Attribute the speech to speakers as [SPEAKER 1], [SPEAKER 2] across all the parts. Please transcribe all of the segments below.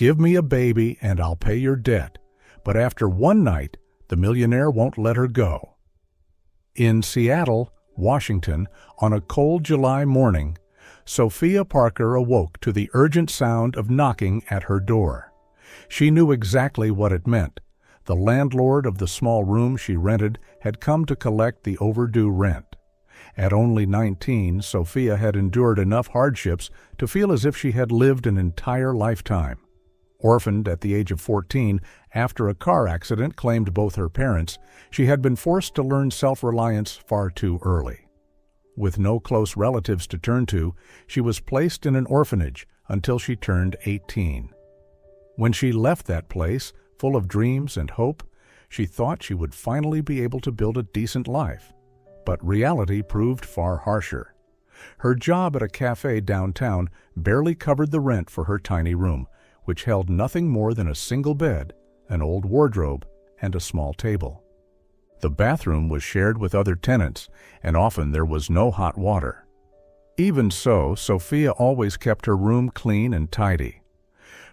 [SPEAKER 1] Give me a baby and I'll pay your debt. But after one night, the millionaire won't let her go. In Seattle, Washington, on a cold July morning, Sofia Parker awoke to the urgent sound of knocking at her door. She knew exactly what it meant. The landlord of the small room she rented had come to collect the overdue rent. At only 19, Sofia had endured enough hardships to feel as if she had lived an entire lifetime. Orphaned at the age of 14, after a car accident claimed both her parents, she had been forced to learn self-reliance far too early. With no close relatives to turn to, she was placed in an orphanage until she turned 18. When she left that place, full of dreams and hope, she thought she would finally be able to build a decent life. But reality proved far harsher. Her job at a cafe downtown barely covered the rent for her tiny room, which held nothing more than a single bed, an old wardrobe, and a small table. The bathroom was shared with other tenants, and often there was no hot water. Even so, Sofia always kept her room clean and tidy.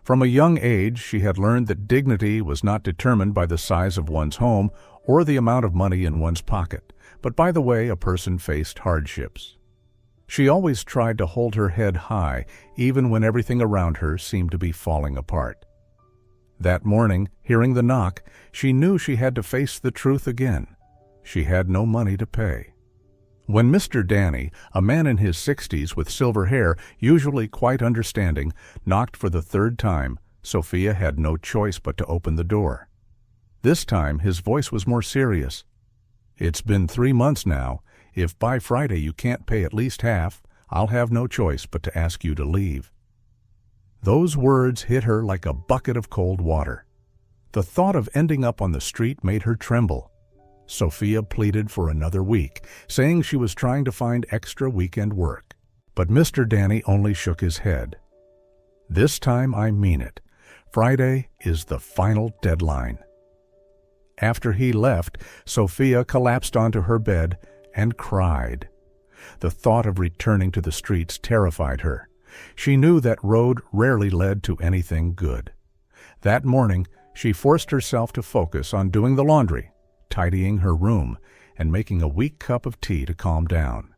[SPEAKER 1] From a young age, she had learned that dignity was not determined by the size of one's home or the amount of money in one's pocket, but by the way a person faced hardships. She always tried to hold her head high, even when everything around her seemed to be falling apart. That morning, hearing the knock, she knew she had to face the truth again. She had no money to pay. When Mr. Danny, a man in his 60s with silver hair, usually quite understanding, knocked for the third time, Sofia had no choice but to open the door. This time, his voice was more serious. "It's been 3 months now. If by Friday you can't pay at least half, I'll have no choice but to ask you to leave." Those words hit her like a bucket of cold water. The thought of ending up on the street made her tremble. Sofia pleaded for another week, saying she was trying to find extra weekend work. But Mr. Danny only shook his head. "This time I mean it. Friday is the final deadline." After he left, Sofia collapsed onto her bed and cried. The thought of returning to the streets terrified her. She knew that road rarely led to anything good. That morning, she forced herself to focus on doing the laundry, tidying her room, and making a weak cup of tea to calm down.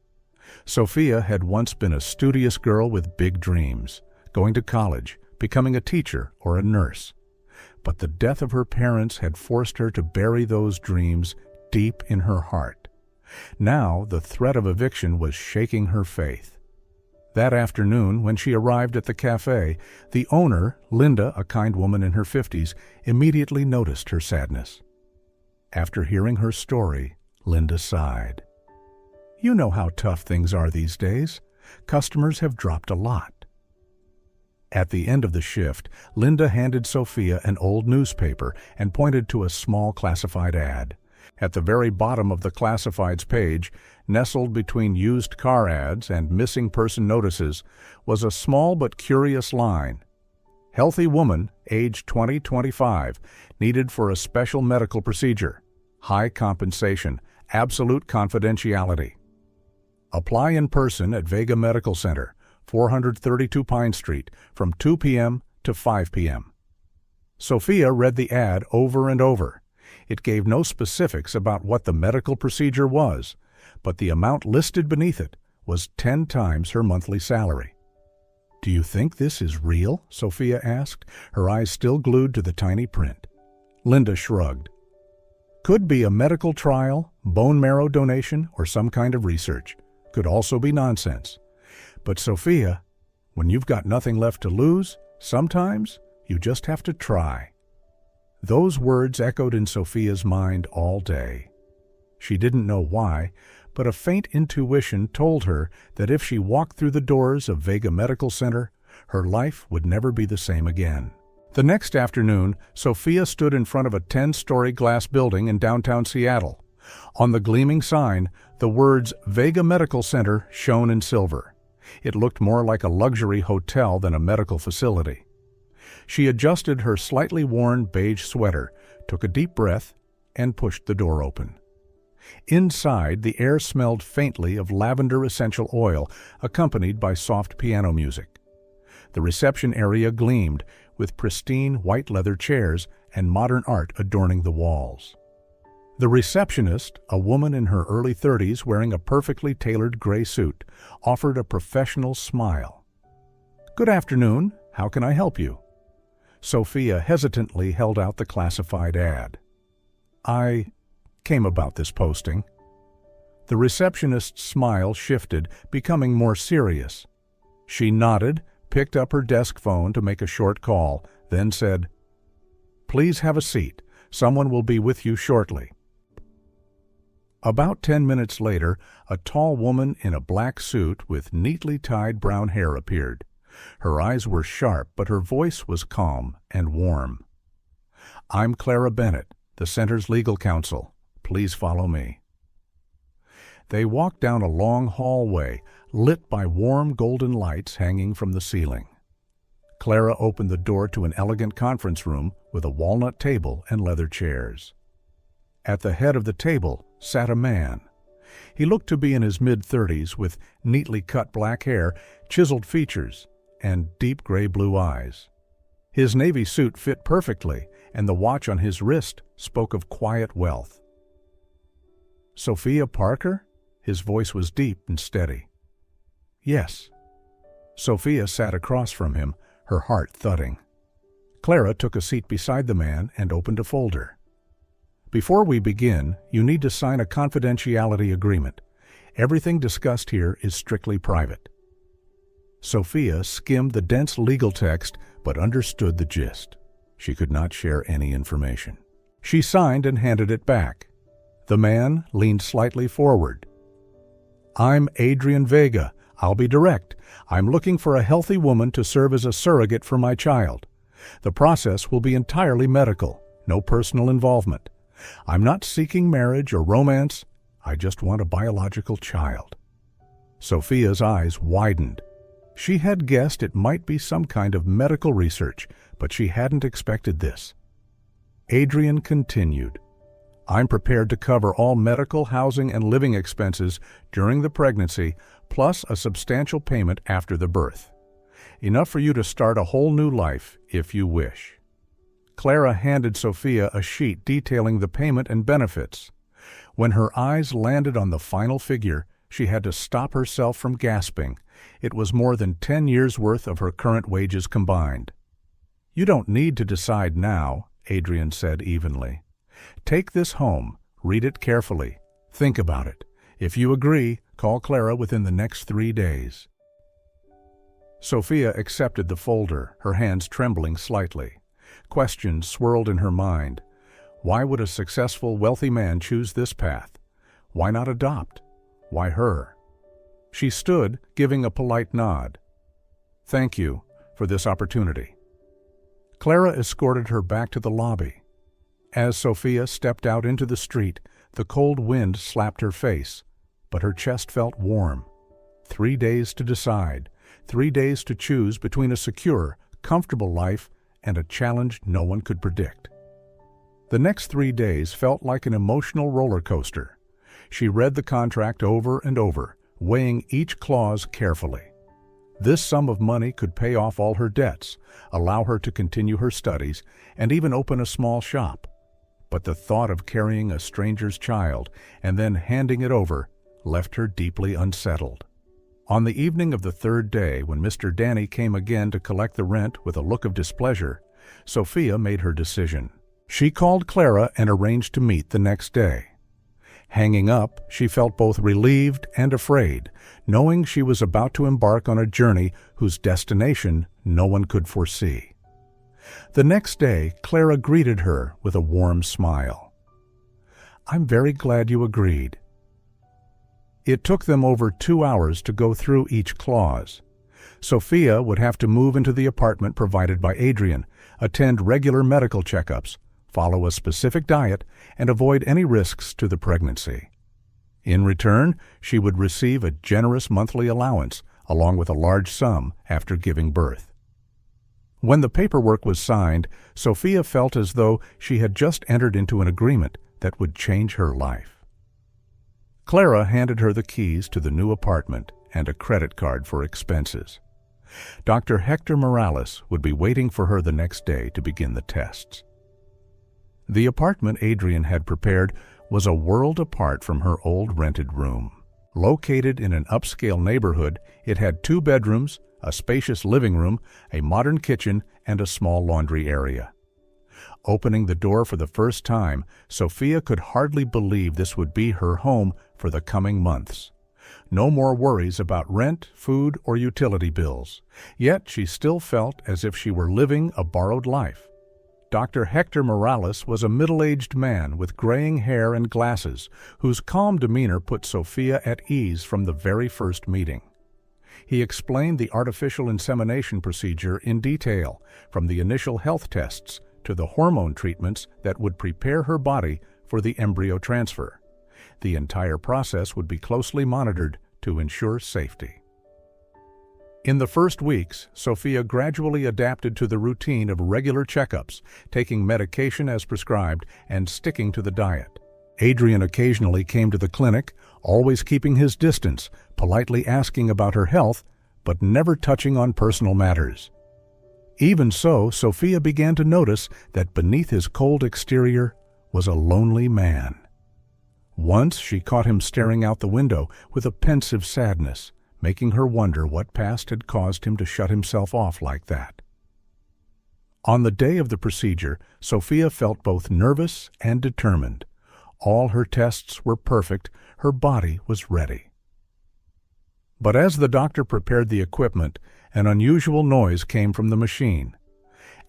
[SPEAKER 1] Sofia had once been a studious girl with big dreams, going to college, becoming a teacher or a nurse. But the death of her parents had forced her to bury those dreams deep in her heart. Now the threat of eviction was shaking her faith. That afternoon, when she arrived at the cafe, the owner, Linda, a kind woman in her 50s, immediately noticed her sadness. After hearing her story, Linda sighed. "You know how tough things are these days. Customers have dropped a lot." At the end of the shift, Linda handed Sofia an old newspaper and pointed to a small classified ad. At the very bottom of the classifieds page, nestled between used car ads and missing person notices, was a small but curious line. "Healthy woman, age 20-25, needed for a special medical procedure. High compensation, absolute confidentiality. Apply in person at Vega Medical Center, 432 Pine Street, from 2 p.m. to 5 p.m. Sofia read the ad over and over. It gave no specifics about what the medical procedure was, but the amount listed beneath it was 10 times her monthly salary. "Do you think this is real?" Sofia asked, her eyes still glued to the tiny print. Linda shrugged. "Could be a medical trial, bone marrow donation, or some kind of research. Could also be nonsense. But Sofia, when you've got nothing left to lose, sometimes you just have to try." Those words echoed in Sofia's mind all day. She didn't know why, but a faint intuition told her that if she walked through the doors of Vega Medical Center, her life would never be the same again. The next afternoon, Sofia stood in front of a 10-story glass building in downtown Seattle. On the gleaming sign, the words Vega Medical Center shone in silver. It looked more like a luxury hotel than a medical facility. She adjusted her slightly worn beige sweater, took a deep breath, and pushed the door open. Inside, the air smelled faintly of lavender essential oil, accompanied by soft piano music. The reception area gleamed, with pristine white leather chairs and modern art adorning the walls. The receptionist, a woman in her early 30s wearing a perfectly tailored gray suit, offered a professional smile. "Good afternoon. How can I help you?" Sofia hesitantly held out the classified ad. "I came about this posting." The receptionist's smile shifted, becoming more serious. She nodded, picked up her desk phone to make a short call, then said, "Please have a seat. Someone will be with you shortly." About 10 minutes later, a tall woman in a black suit with neatly tied brown hair appeared. Her eyes were sharp, but her voice was calm and warm. "I'm Clara Bennett, the Center's legal counsel. Please follow me." They walked down a long hallway, lit by warm golden lights hanging from the ceiling. Clara opened the door to an elegant conference room with a walnut table and leather chairs. At the head of the table sat a man. He looked to be in his mid-30s with neatly cut black hair, chiseled features, and deep gray-blue eyes. His navy suit fit perfectly, and the watch on his wrist spoke of quiet wealth. "Sofia Parker?" His voice was deep and steady. "Yes." Sofia sat across from him, her heart thudding. Clara took a seat beside the man and opened a folder. "Before we begin, you need to sign a confidentiality agreement. Everything discussed here is strictly private." Sofia skimmed the dense legal text but understood the gist. She could not share any information. She signed and handed it back. The man leaned slightly forward. "I'm Adrian Vega. I'll be direct. I'm looking for a healthy woman to serve as a surrogate for my child. The process will be entirely medical, no personal involvement. I'm not seeking marriage or romance. I just want a biological child." Sofia's eyes widened. She had guessed it might be some kind of medical research, but she hadn't expected this. Adrian continued, "I'm prepared to cover all medical, housing, and living expenses during the pregnancy, plus a substantial payment after the birth. Enough for you to start a whole new life, if you wish." Clara handed Sofia a sheet detailing the payment and benefits. When her eyes landed on the final figure, she had to stop herself from gasping. It was more than 10 years' worth of her current wages combined. "You don't need to decide now," Adrian said evenly. "Take this home, read it carefully, think about it. If you agree, call Clara within the next 3 days." Sofia accepted the folder, her hands trembling slightly. Questions swirled in her mind. Why would a successful, wealthy man choose this path? Why not adopt? Why her? She stood, giving a polite nod. "Thank you for this opportunity." Clara escorted her back to the lobby. As Sofia stepped out into the street, the cold wind slapped her face, but her chest felt warm. 3 days to decide, 3 days to choose between a secure, comfortable life and a challenge no one could predict. The next 3 days felt like an emotional roller coaster. She read the contract over and over, weighing each clause carefully. This sum of money could pay off all her debts, allow her to continue her studies, and even open a small shop. But the thought of carrying a stranger's child and then handing it over left her deeply unsettled. On the evening of the 3rd day, when Mr. Danny came again to collect the rent with a look of displeasure, Sofia made her decision. She called Clara and arranged to meet the next day. Hanging up, she felt both relieved and afraid, knowing she was about to embark on a journey whose destination no one could foresee. The next day, Clara greeted her with a warm smile. "I'm very glad you agreed." It took them over 2 hours to go through each clause. Sofia would have to move into the apartment provided by Adrian, attend regular medical checkups, follow a specific diet, and avoid any risks to the pregnancy. In return, she would receive a generous monthly allowance, along with a large sum after giving birth. When the paperwork was signed, Sofia felt as though she had just entered into an agreement that would change her life. Clara handed her the keys to the new apartment and a credit card for expenses. Dr. Hector Morales would be waiting for her the next day to begin the tests. The apartment Adrian had prepared was a world apart from her old rented room. Located in an upscale neighborhood, it had 2 bedrooms, a spacious living room, a modern kitchen, and a small laundry area. Opening the door for the first time, Sofia could hardly believe this would be her home for the coming months. No more worries about rent, food, or utility bills. Yet she still felt as if she were living a borrowed life. Dr. Hector Morales was a middle-aged man with graying hair and glasses, whose calm demeanor put Sofia at ease from the very first meeting. He explained the artificial insemination procedure in detail, from the initial health tests to the hormone treatments that would prepare her body for the embryo transfer. The entire process would be closely monitored to ensure safety. In the first weeks, Sofia gradually adapted to the routine of regular checkups, taking medication as prescribed and sticking to the diet. Adrian occasionally came to the clinic, always keeping his distance, politely asking about her health, but never touching on personal matters. Even so, Sofia began to notice that beneath his cold exterior was a lonely man. Once she caught him staring out the window with a pensive sadness, making her wonder what past had caused him to shut himself off like that. On the day of the procedure, Sofia felt both nervous and determined. All her tests were perfect, her body was ready. But as the doctor prepared the equipment, an unusual noise came from the machine.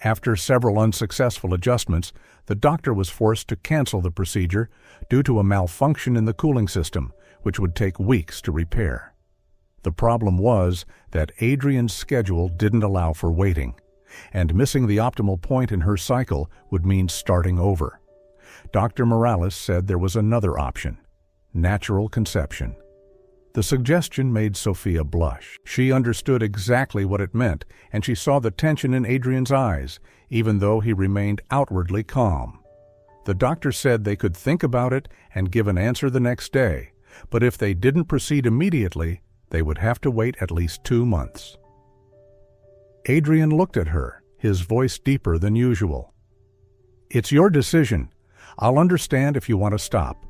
[SPEAKER 1] After several unsuccessful adjustments, the doctor was forced to cancel the procedure due to a malfunction in the cooling system, which would take weeks to repair. The problem was that Adrian's schedule didn't allow for waiting, and missing the optimal point in her cycle would mean starting over. Dr. Morales said there was another option: natural conception. The suggestion made Sofia blush. She understood exactly what it meant, and she saw the tension in Adrian's eyes, even though he remained outwardly calm. The doctor said they could think about it and give an answer the next day, but if they didn't proceed immediately, they would have to wait at least 2 months. Adrian looked at her, his voice deeper than usual. "It's your decision. I'll understand if you want to stop.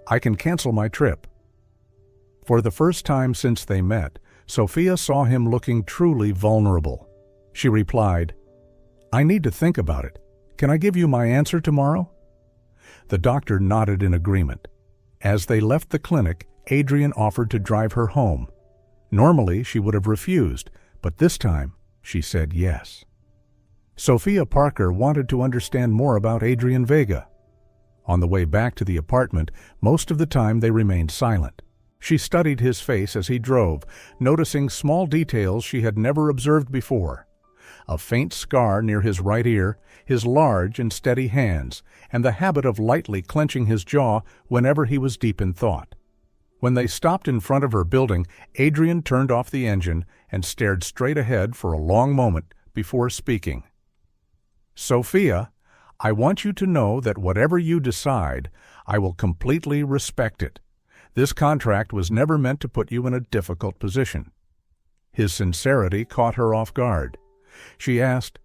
[SPEAKER 1] I can cancel my trip." For the first time since they met, Sofia saw him looking truly vulnerable. She replied, "I need to think about it. Can I give you my answer tomorrow?" The doctor nodded in agreement. As they left the clinic, Adrian offered to drive her home. Normally, she would have refused, but this time, she said yes. Sofia Parker wanted to understand more about Adrian Vega. On the way back to the apartment, most of the time they remained silent. She studied his face as he drove, noticing small details she had never observed before. A faint scar near his right ear, his large and steady hands, and the habit of lightly clenching his jaw whenever he was deep in thought. When they stopped in front of her building, Adrian turned off the engine and stared straight ahead for a long moment before speaking. "Sofia, I want you to know that whatever you decide, I will completely respect it. This contract was never meant to put you in a difficult position." His sincerity caught her off guard. She asked,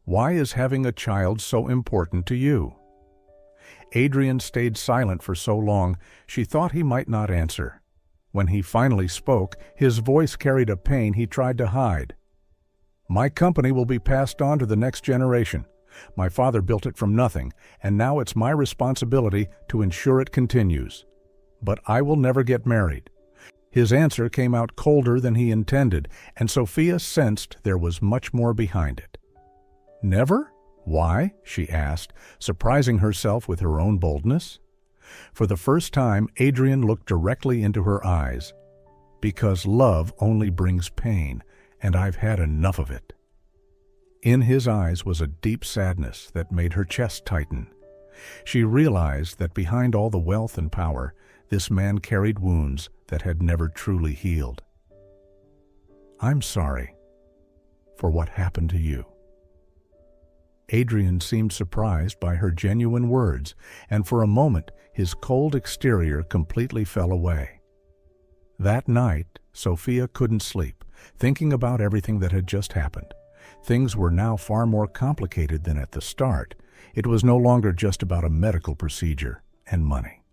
[SPEAKER 1] "Why is having a child so important to you?" Adrian stayed silent for so long, she thought he might not answer. When he finally spoke, his voice carried a pain he tried to hide. "My company will be passed on to the next generation. My father built it from nothing, and now it's my responsibility to ensure it continues. But I will never get married." His answer came out colder than he intended, and Sofia sensed there was much more behind it. "Never? Why?" she asked, surprising herself with her own boldness. For the first time, Adrian looked directly into her eyes. "Because love only brings pain, and I've had enough of it." In his eyes was a deep sadness that made her chest tighten. She realized that behind all the wealth and power, this man carried wounds that had never truly healed. "I'm sorry for what happened to you." Adrian seemed surprised by her genuine words, and for a moment his cold exterior completely fell away. That night, Sofia couldn't sleep, thinking about everything that had just happened. Things were now far more complicated than at the start. It was no longer just about a medical procedure and money.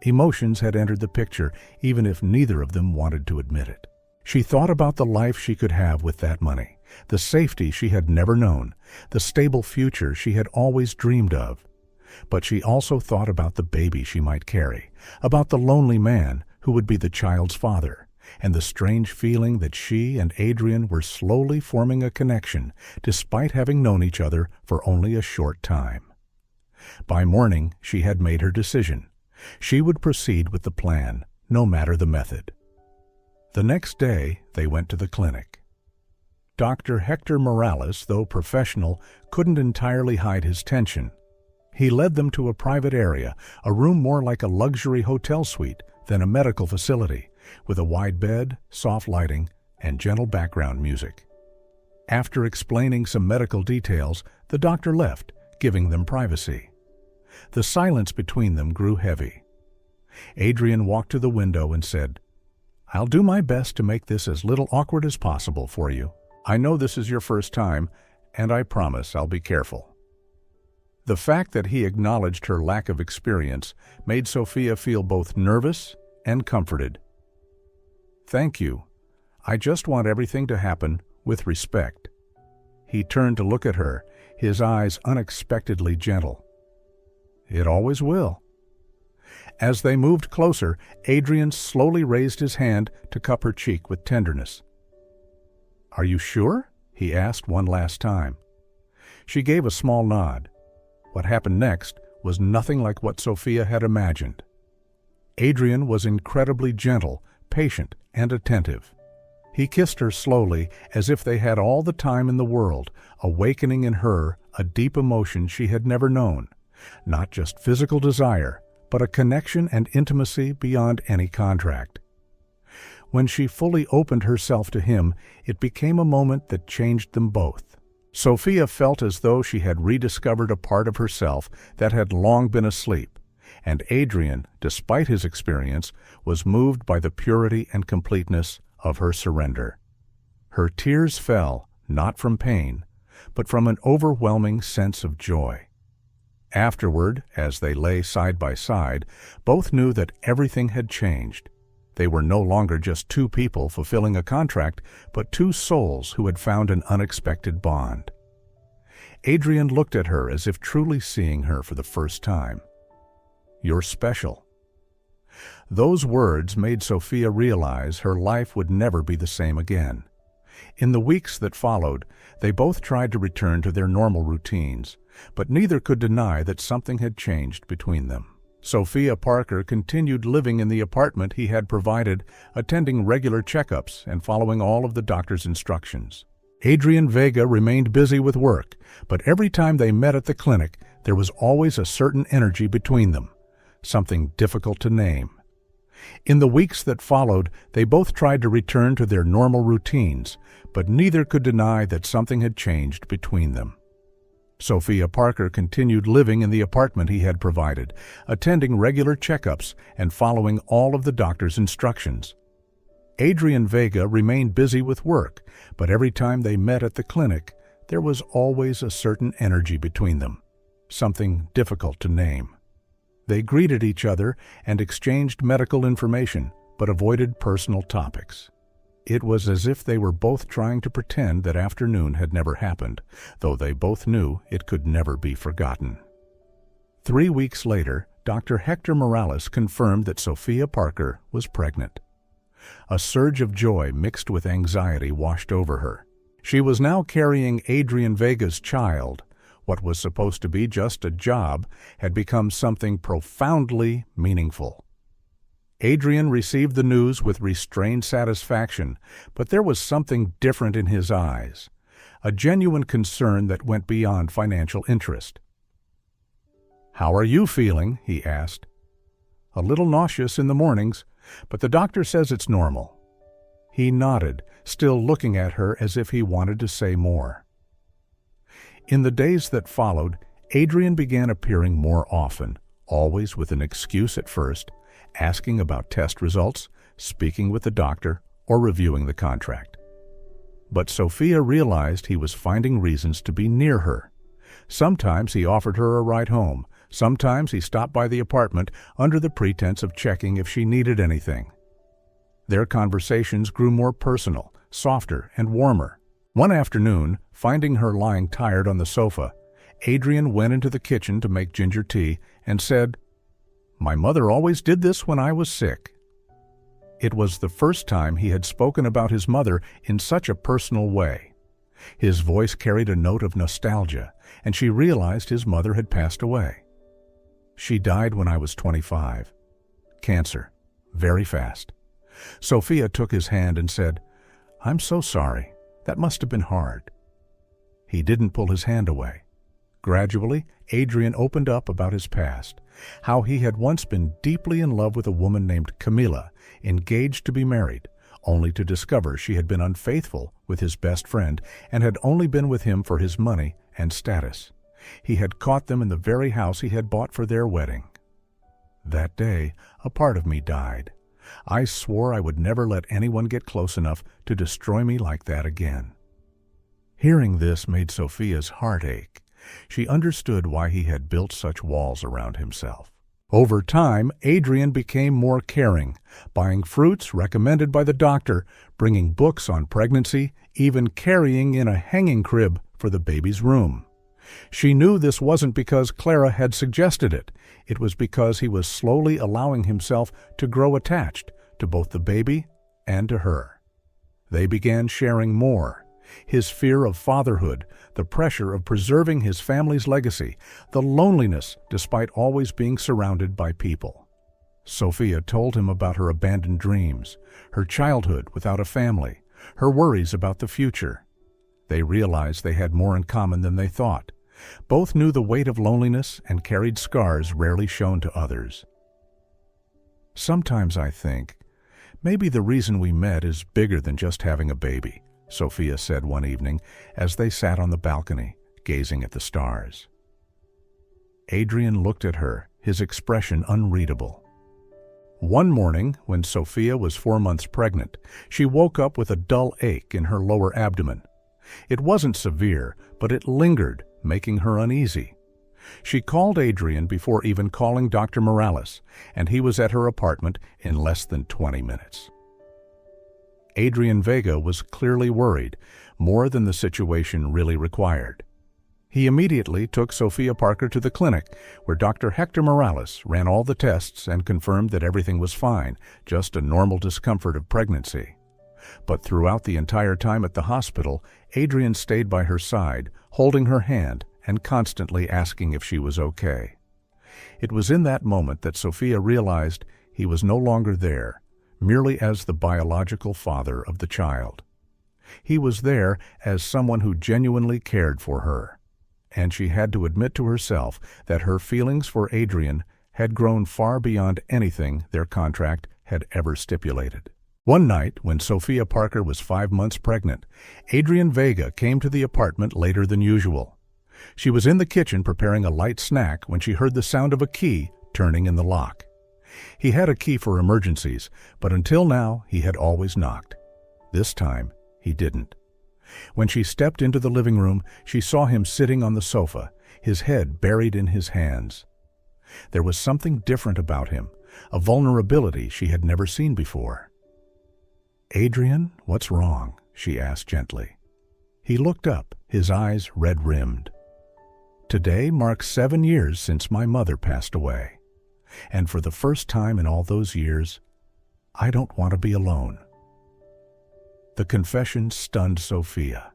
[SPEAKER 1] Emotions had entered the picture, even if neither of them wanted to admit it. She thought about the life she could have with that money, the safety she had never known, the stable future she had always dreamed of. But she also thought about the baby she might carry, about the lonely man who would be the child's father, and the strange feeling that she and Adrian were slowly forming a connection despite having known each other for only a short time. By morning, she had made her decision. She would proceed with the plan, no matter the method. The next day, they went to the clinic. Dr. Hector Morales, though professional, couldn't entirely hide his tension. He led them to a private area, a room more like a luxury hotel suite than a medical facility, with a wide bed, soft lighting, and gentle background music. After explaining some medical details, the doctor left, giving them privacy. The silence between them grew heavy. Adrian walked to the window and said, "I'll do my best to make this as little awkward as possible for you. I know this is your first time, and I promise I'll be careful." The fact that he acknowledged her lack of experience made Sofia feel both nervous and comforted. "Thank you. I just want everything to happen with respect." He turned to look at her, his eyes unexpectedly gentle. "It always will." As they moved closer, Adrian slowly raised his hand to cup her cheek with tenderness. "Are you sure?" he asked one last time. She gave a small nod. What happened next was nothing like what Sofia had imagined. Adrian was incredibly gentle, patient, and attentive. He kissed her slowly, as if they had all the time in the world, awakening in her a deep emotion she had never known. Not just physical desire, but a connection and intimacy beyond any contract. When she fully opened herself to him, it became a moment that changed them both. Sofia felt as though she had rediscovered a part of herself that had long been asleep, and Adrian, despite his experience, was moved by the purity and completeness of her surrender. Her tears fell, not from pain, but from an overwhelming sense of joy. Afterward, as they lay side by side, both knew that everything had changed. They were no longer just two people fulfilling a contract, but two souls who had found an unexpected bond. Adrian looked at her as if truly seeing her for the first time. "You're special." Those words made Sofia realize her life would never be the same again. In the weeks that followed, they both tried to return to their normal routines, but neither could deny that something had changed between them. Sofia Parker continued living in the apartment he had provided, attending regular checkups and following all of the doctor's instructions. Adrian Vega remained busy with work, but every time they met at the clinic, there was always a certain energy between them, something difficult to name. In the weeks that followed, they both tried to return to their normal routines, but neither could deny that something had changed between them. Sofia Parker continued living in the apartment he had provided, attending regular checkups and following all of the doctor's instructions. Adrian Vega remained busy with work, but every time they met at the clinic, there was always a certain energy between them, something difficult to name. They greeted each other and exchanged medical information, but avoided personal topics. It was as if they were both trying to pretend that afternoon had never happened, though they both knew it could never be forgotten. 3 weeks later, Dr. Hector Morales confirmed that Sofia Parker was pregnant. A surge of joy mixed with anxiety washed over her. She was now carrying Adrian Vega's child. What was supposed to be just a job had become something profoundly meaningful. Adrian received the news with restrained satisfaction, but there was something different in his eyes, a genuine concern that went beyond financial interest. "How are you feeling?" he asked. "A little nauseous in the mornings, but the doctor says it's normal." He nodded, still looking at her as if he wanted to say more. In the days that followed, Adrian began appearing more often, always with an excuse at first, asking about test results, speaking with the doctor, or reviewing the contract. But Sofia realized he was finding reasons to be near her. Sometimes he offered her a ride home. Sometimes he stopped by the apartment under the pretense of checking if she needed anything. Their conversations grew more personal, softer, and warmer. One afternoon, finding her lying tired on the sofa, Adrian went into the kitchen to make ginger tea and said, "My mother always did this when I was sick." It was the first time he had spoken about his mother in such a personal way. His voice carried a note of nostalgia, and she realized his mother had passed away. "She died when I was 25. Cancer. Very fast." Sofia took his hand and said, "I'm so sorry. That must have been hard." He didn't pull his hand away. Gradually, Adrian opened up about his past, how he had once been deeply in love with a woman named Camila, engaged to be married, only to discover she had been unfaithful with his best friend and had only been with him for his money and status. He had caught them in the very house he had bought for their wedding. "That day, a part of me died. I swore I would never let anyone get close enough to destroy me like that again." Hearing this made Sofia's heart ache. She understood why he had built such walls around himself. Over time, Adrian became more caring, buying fruits recommended by the doctor, bringing books on pregnancy, even carrying in a hanging crib for the baby's room. She knew this wasn't because Clara had suggested it. It was because he was slowly allowing himself to grow attached to both the baby and to her. They began sharing more. His fear of fatherhood, the pressure of preserving his family's legacy, the loneliness despite always being surrounded by people. Sofia told him about her abandoned dreams, her childhood without a family, her worries about the future. They realized they had more in common than they thought. Both knew the weight of loneliness and carried scars rarely shown to others. "Sometimes I think, maybe the reason we met is bigger than just having a baby," Sofia said one evening as they sat on the balcony, gazing at the stars. Adrian looked at her, his expression unreadable. One morning, when Sofia was 4 months pregnant, she woke up with a dull ache in her lower abdomen. It wasn't severe, but it lingered, making her uneasy. She called Adrian before even calling Dr. Morales, and he was at her apartment in less than 20 minutes. Adrian Vega was clearly worried, more than the situation really required. He immediately took Sofia Parker to the clinic, where Dr. Hector Morales ran all the tests and confirmed that everything was fine, just a normal discomfort of pregnancy. But throughout the entire time at the hospital, Adrian stayed by her side, holding her hand and constantly asking if she was okay. It was in that moment that Sofia realized he was no longer there, merely as the biological father of the child. He was there as someone who genuinely cared for her, and she had to admit to herself that her feelings for Adrian had grown far beyond anything their contract had ever stipulated. One night, when Sofia Parker was 5 months pregnant, Adrian Vega came to the apartment later than usual. She was in the kitchen preparing a light snack when she heard the sound of a key turning in the lock. He had a key for emergencies, but until now he had always knocked. This time, he didn't. When she stepped into the living room, she saw him sitting on the sofa, his head buried in his hands. There was something different about him, a vulnerability she had never seen before. "Adrian, what's wrong?" she asked gently. He looked up, his eyes red-rimmed. "Today marks 7 years since my mother passed away. And for the first time in all those years, I don't want to be alone." The confession stunned Sofia.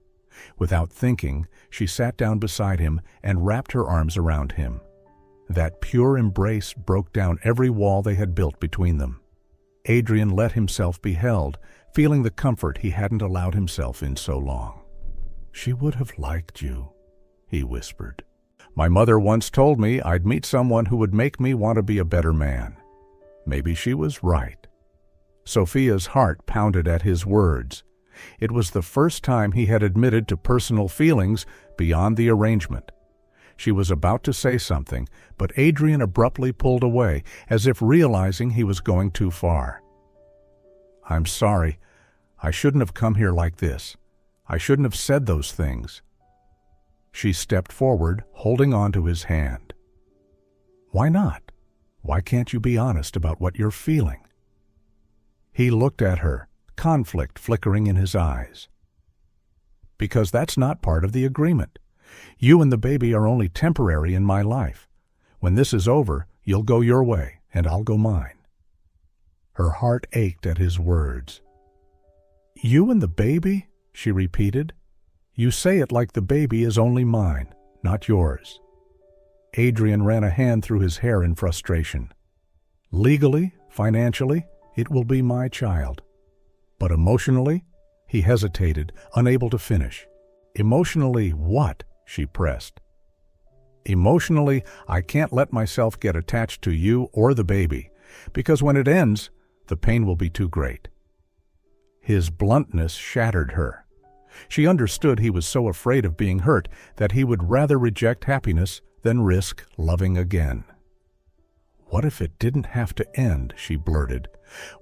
[SPEAKER 1] Without thinking, she sat down beside him and wrapped her arms around him. That pure embrace broke down every wall they had built between them. Adrian let himself be held, feeling the comfort he hadn't allowed himself in so long. "She would have liked you," he whispered. "My mother once told me I'd meet someone who would make me want to be a better man. Maybe she was right." Sofia's heart pounded at his words. It was the first time he had admitted to personal feelings beyond the arrangement. She was about to say something, but Adrian abruptly pulled away, as if realizing he was going too far. "I'm sorry. I shouldn't have come here like this. I shouldn't have said those things." She stepped forward, holding on to his hand. "Why not? Why can't you be honest about what you're feeling?" He looked at her, conflict flickering in his eyes. "Because that's not part of the agreement. You and the baby are only temporary in my life. When this is over, you'll go your way, and I'll go mine." Her heart ached at his words. "You and the baby?" she repeated. "You say it like the baby is only mine, not yours." Adrian ran a hand through his hair in frustration. "Legally, financially, it will be my child. But emotionally?" He hesitated, unable to finish. "Emotionally what?" she pressed. "Emotionally, I can't let myself get attached to you or the baby, because when it ends, the pain will be too great." His bluntness shattered her. She understood he was so afraid of being hurt that he would rather reject happiness than risk loving again. "What if it didn't have to end?" she blurted.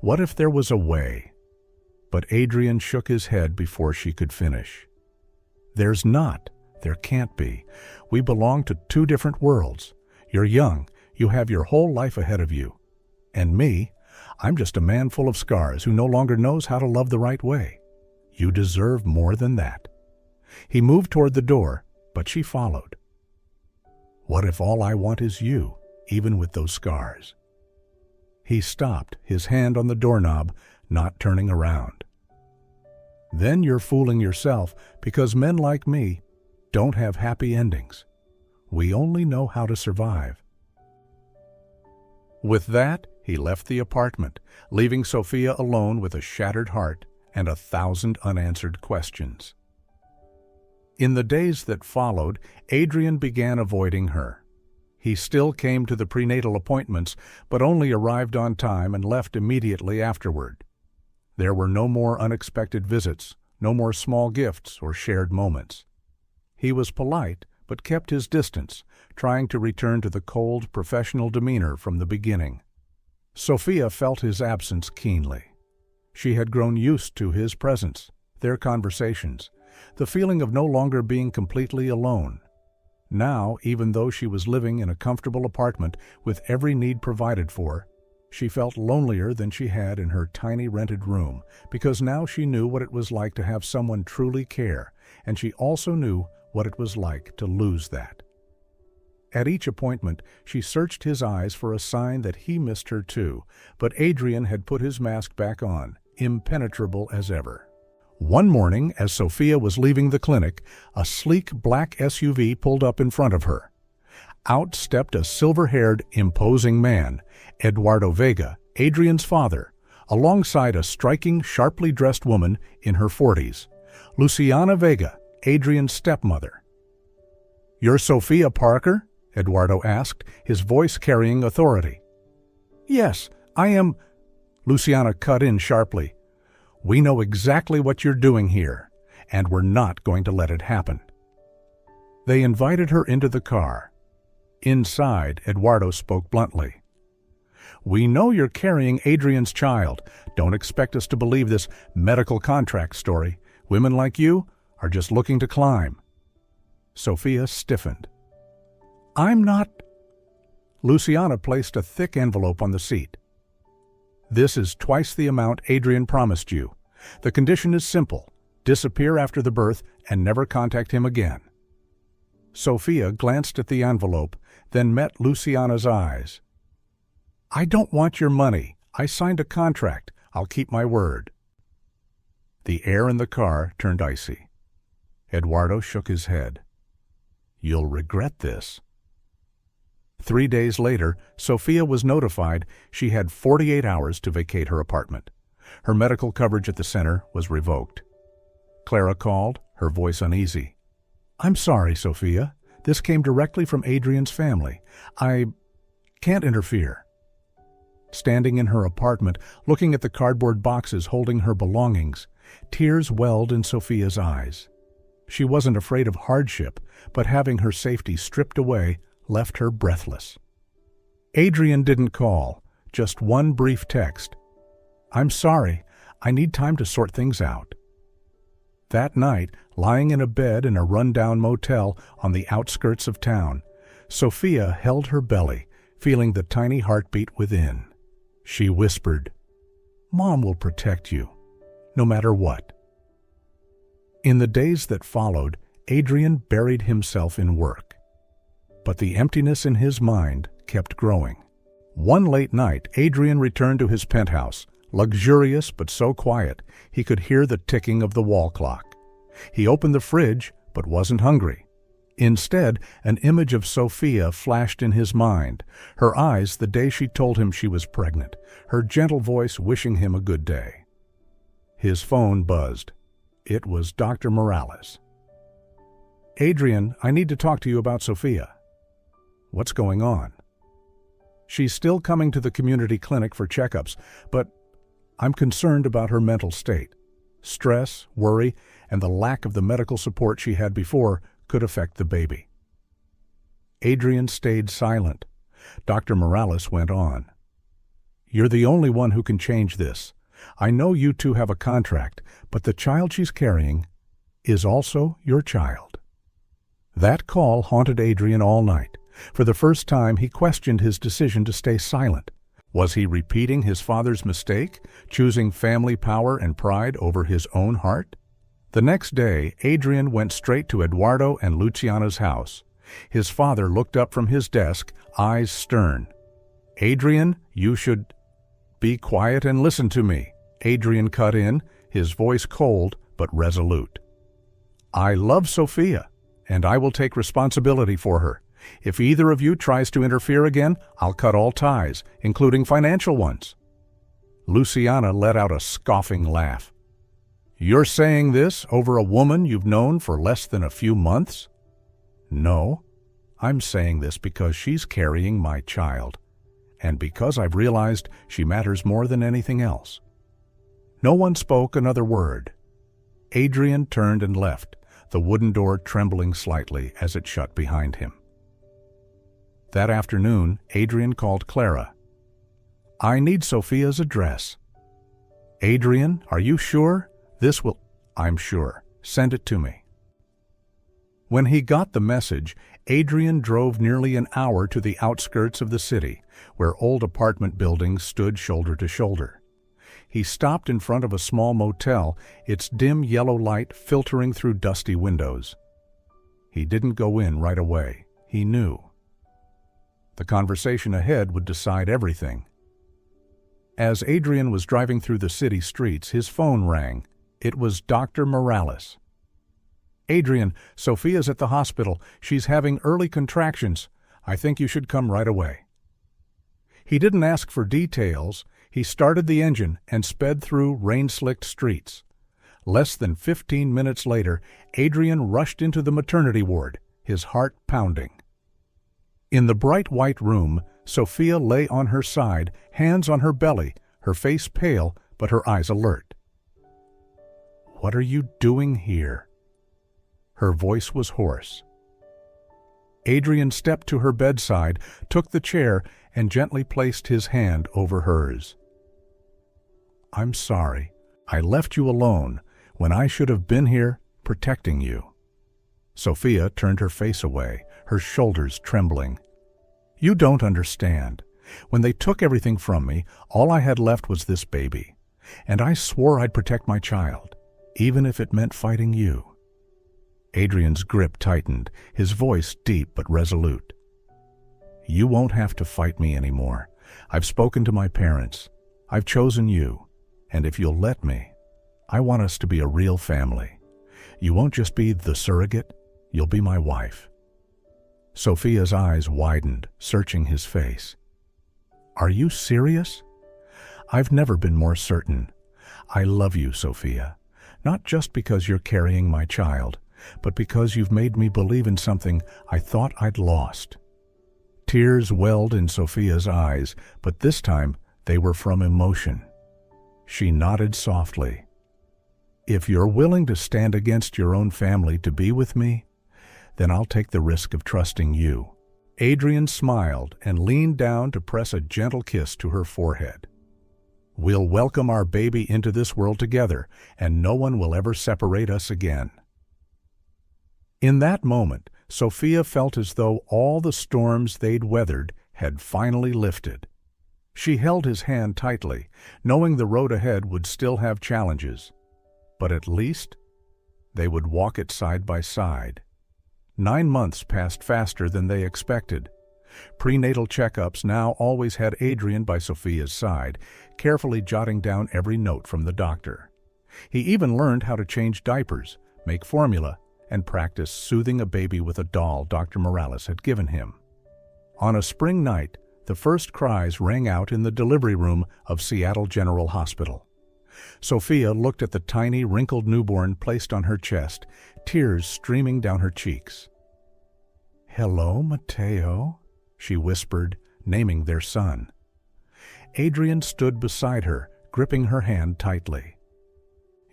[SPEAKER 1] "What if there was a way?" But Adrian shook his head before she could finish. "There's not. There can't be. We belong to two different worlds. You're young. You have your whole life ahead of you. And me, I'm just a man full of scars who no longer knows how to love the right way. You deserve more than that." He moved toward the door, but she followed. "What if all I want is you, even with those scars?" He stopped, his hand on the doorknob, not turning around. "Then you're fooling yourself, because men like me don't have happy endings. We only know how to survive." With that, he left the apartment, leaving Sofia alone with a shattered heart and 1,000 unanswered questions. In the days that followed, Adrian began avoiding her. He still came to the prenatal appointments, but only arrived on time and left immediately afterward. There were no more unexpected visits, no more small gifts or shared moments. He was polite, but kept his distance, trying to return to the cold, professional demeanor from the beginning. Sofia felt his absence keenly. She had grown used to his presence, their conversations, the feeling of no longer being completely alone. Now, even though she was living in a comfortable apartment with every need provided for, she felt lonelier than she had in her tiny rented room, because now she knew what it was like to have someone truly care, and she also knew what it was like to lose that. At each appointment, she searched his eyes for a sign that he missed her too, but Adrian had put his mask back on, impenetrable as ever. One morning, as Sofia was leaving the clinic, a sleek black SUV pulled up in front of her. Out stepped a silver-haired, imposing man, Eduardo Vega, Adrian's father, alongside a striking, sharply dressed woman in her 40s, Luciana Vega, Adrian's stepmother. "You're Sofia Parker?" Eduardo asked, his voice carrying authority. "Yes, I am," Luciana cut in sharply. "We know exactly what you're doing here, and we're not going to let it happen." They invited her into the car. Inside, Eduardo spoke bluntly. "We know you're carrying Adrian's child. Don't expect us to believe this medical contract story. Women like you are just looking to climb." Sofia stiffened. "I'm not—" Luciana placed a thick envelope on the seat. "This is twice the amount Adrian promised you. The condition is simple. Disappear after the birth and never contact him again." Sofia glanced at the envelope, then met Luciana's eyes. "I don't want your money. I signed a contract. I'll keep my word." The air in the car turned icy. Eduardo shook his head. "You'll regret this." 3 days later, Sofia was notified she had 48 hours to vacate her apartment. Her medical coverage at the center was revoked. Clara called, her voice uneasy. "I'm sorry, Sofia. This came directly from Adrian's family. I can't interfere." Standing in her apartment, looking at the cardboard boxes holding her belongings, tears welled in Sofia's eyes. She wasn't afraid of hardship, but having her safety stripped away left her breathless. Adrian didn't call, just one brief text. "I'm sorry. I need time to sort things out." That night, lying in a bed in a run-down motel on the outskirts of town, Sofia held her belly, feeling the tiny heartbeat within. She whispered, "Mom will protect you, no matter what." In the days that followed, Adrian buried himself in work. But the emptiness in his mind kept growing. One late night, Adrian returned to his penthouse, luxurious but so quiet he could hear the ticking of the wall clock. He opened the fridge but wasn't hungry. Instead, an image of Sofia flashed in his mind, her eyes the day she told him she was pregnant, her gentle voice wishing him a good day. His phone buzzed. It was Dr. Morales. "Adrian, I need to talk to you about Sofia." "What's going on?" "She's still coming to the community clinic for checkups, but I'm concerned about her mental state. Stress, worry, and the lack of the medical support she had before could affect the baby." Adrian stayed silent. Dr. Morales went on. "You're the only one who can change this. I know you two have a contract, but the child she's carrying is also your child." That call haunted Adrian all night. For the first time, he questioned his decision to stay silent. Was he repeating his father's mistake, choosing family power and pride over his own heart? The next day, Adrian went straight to Eduardo and Luciana's house. His father looked up from his desk, eyes stern. "Adrian, you should—" "Be quiet and listen to me," Adrian cut in, his voice cold but resolute. "I love Sofia, and I will take responsibility for her. If either of you tries to interfere again, I'll cut all ties, including financial ones." Luciana let out a scoffing laugh. "You're saying this over a woman you've known for less than a few months?" "No, I'm saying this because she's carrying my child, and because I've realized she matters more than anything else." No one spoke another word. Adrian turned and left, the wooden door trembling slightly as it shut behind him. That afternoon, Adrian called Clara. "I need Sofia's address." "Adrian, are you sure? This will—" "I'm sure. Send it to me." When he got the message, Adrian drove nearly an hour to the outskirts of the city, where old apartment buildings stood shoulder to shoulder. He stopped in front of a small motel, its dim yellow light filtering through dusty windows. He didn't go in right away. He knew. The conversation ahead would decide everything. As Adrian was driving through the city streets, his phone rang. It was Dr. Morales. "Adrian, Sofia's at the hospital. She's having early contractions. I think you should come right away." He didn't ask for details. He started the engine and sped through rain-slicked streets. Less than 15 minutes later, Adrian rushed into the maternity ward, his heart pounding. In the bright white room, Sofia lay on her side, hands on her belly, her face pale but her eyes alert. "What are you doing here?" Her voice was hoarse. Adrian stepped to her bedside, took the chair, and gently placed his hand over hers. "I'm sorry. I left you alone when I should have been here protecting you." Sofia turned her face away, her shoulders trembling. "You don't understand. When they took everything from me, all I had left was this baby. And I swore I'd protect my child, even if it meant fighting you." Adrian's grip tightened, his voice deep but resolute. "You won't have to fight me anymore. I've spoken to my parents. I've chosen you. And if you'll let me, I want us to be a real family. You won't just be the surrogate, you'll be my wife." Sofia's eyes widened, searching his face. "Are you serious?" "I've never been more certain. I love you, Sofia, not just because you're carrying my child, but because you've made me believe in something I thought I'd lost." Tears welled in Sofia's eyes, but this time they were from emotion. She nodded softly. "If you're willing to stand against your own family to be with me, then I'll take the risk of trusting you." Adrian smiled and leaned down to press a gentle kiss to her forehead. We'll welcome our baby into this world together, and no one will ever separate us again." In that moment, Sofia felt as though all the storms they'd weathered had finally lifted. She held his hand tightly, knowing the road ahead would still have challenges. But at least they would walk it side by side. 9 months passed faster than they expected. Prenatal checkups now always had Adrian by Sofia's side, carefully jotting down every note from the doctor. He even learned how to change diapers, make formula, and practice soothing a baby with a doll Dr. Morales had given him. On a spring night, the first cries rang out in the delivery room of Seattle General Hospital. Sofia looked at the tiny, wrinkled newborn placed on her chest, tears streaming down her cheeks. "Hello, Mateo," she whispered, naming their son. Adrian stood beside her, gripping her hand tightly.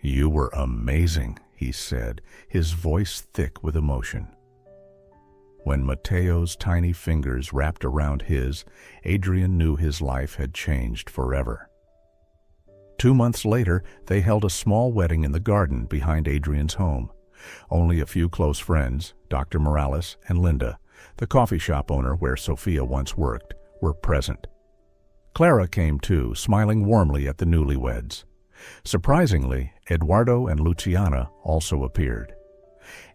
[SPEAKER 1] "You were amazing," he said, his voice thick with emotion. When Mateo's tiny fingers wrapped around his, Adrian knew his life had changed forever. 2 months later, they held a small wedding in the garden behind Adrian's home. Only a few close friends, Dr. Morales and Linda, the coffee shop owner where Sofia once worked, were present. Clara came too, smiling warmly at the newlyweds. Surprisingly, Eduardo and Luciana also appeared.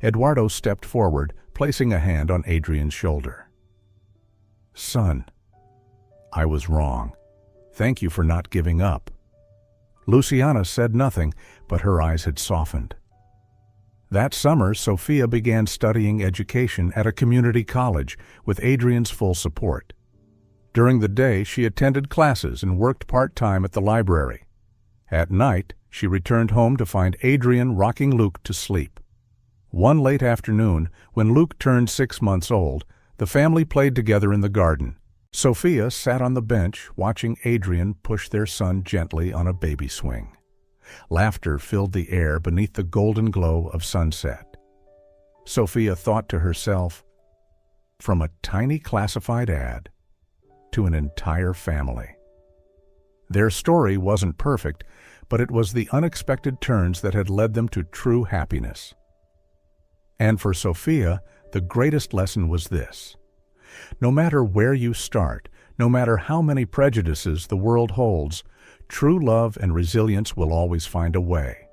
[SPEAKER 1] Eduardo stepped forward, placing a hand on Adrian's shoulder. "Son, I was wrong. Thank you for not giving up." Luciana said nothing, but her eyes had softened. That summer, Sofia began studying education at a community college with Adrian's full support. During the day, she attended classes and worked part-time at the library. At night, she returned home to find Adrian rocking Luke to sleep. One late afternoon, when Luke turned 6 months old, the family played together in the garden. Sofia sat on the bench watching Adrian push their son gently on a baby swing. Laughter filled the air beneath the golden glow of sunset. Sofia thought to herself, from a tiny classified ad to an entire family. Their story wasn't perfect, but it was the unexpected turns that had led them to true happiness. And for Sofia, the greatest lesson was this: no matter where you start, no matter how many prejudices the world holds, true love and resilience will always find a way.